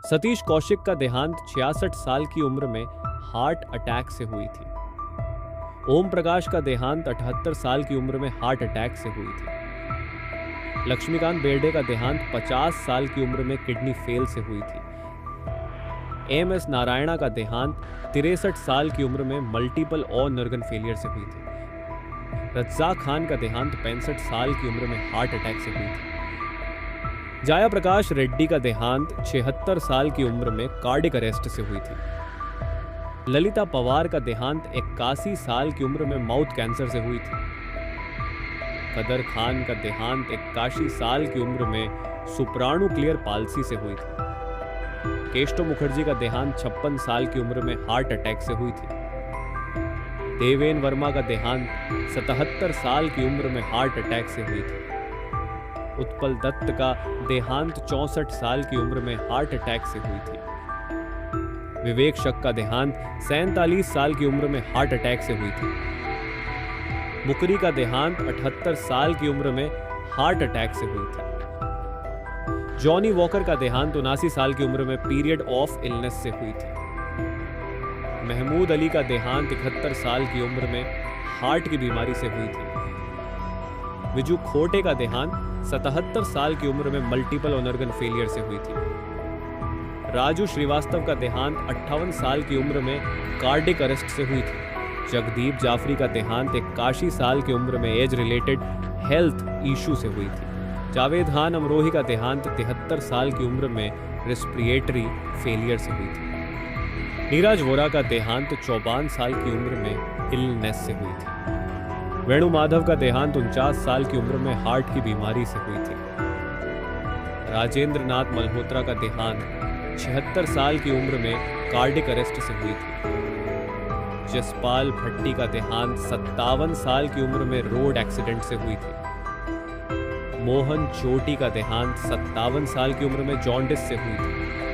सतीश कौशिक का देहांत 66 साल की उम्र में हार्ट अटैक से हुई थी। ओम प्रकाश का देहांत 78 साल की उम्र में हार्ट अटैक से हुई थी। लक्ष्मीकांत बेर्डे का देहांत 50 साल की उम्र में किडनी फेल से हुई थी। एम.एस. नारायणा का देहांत 63 साल की उम्र में मल्टीपल ऑर्गन फेलियर से हुई थी। रज्जाक खान का देहांत 65 साल की उम्र में हार्ट अटैक से हुई थी। जया प्रकाश रेड्डी का देहांत 76 साल की उम्र में कार्डिक अरेस्ट से हुई थी। ललिता पवार का देहांत 81 साल की उम्र में माउथ कैंसर से हुई थी। कदर खान का देहांत 81 साल की उम्र में सुप्राणु क्लियर पाल्सी से हुई थी। केशव मुखर्जी का देहांत 56 साल की उम्र में हार्ट अटैक से हुई थी। देवेन वर्मा का देहांत 77 साल की उम्र में हार्ट अटैक से हुई थी। उत्पल दत्त का देहांत 64 साल की उम्र में हार्ट अटैक से हुई थी। विवेक शक का देहांत 47 साल की उम्र में हार्ट अटैक से हुई थी। मुकरी का देहांत 78 साल की उम्र में हार्ट अटैक से हुई थी। जॉनी वॉकर का देहांत 79 साल की उम्र में पीरियड ऑफ इलनेस से हुई थी। महमूद अली का देहांत 71 साल की उम्र में हार्ट की बीमारी से हुई थी। विजू खोटे का देहांत 77 साल की उम्र में मल्टीपल ऑर्गन फेलियर से हुई थी। राजू श्रीवास्तव का देहांत 58 साल की उम्र में कार्डिक अरेस्ट से हुई थी। जगदीप जाफरी का देहांत 81 साल की उम्र में एज रिलेटेड हेल्थ इशू से हुई थी। जावेद खान अमरोही का देहांत 73 साल की उम्र में रेस्पिरेटरी फेलियर से हुई थी। नीरज वोरा का देहांत 54 साल की उम्र में इलनेस से हुई थी। वेणु माधव का देहांत 49 साल की उम्र में हार्ट की बीमारी से हुई थी। राजेंद्र नाथ मल्होत्रा का देहांत 76 साल की उम्र में कार्डिक अरेस्ट से हुई थी। जसपाल भट्टी का देहांत 57 साल की उम्र में रोड एक्सीडेंट से हुई थी। मोहन चोटी का देहांत 57 साल की उम्र में जॉन्डिस से हुई थी।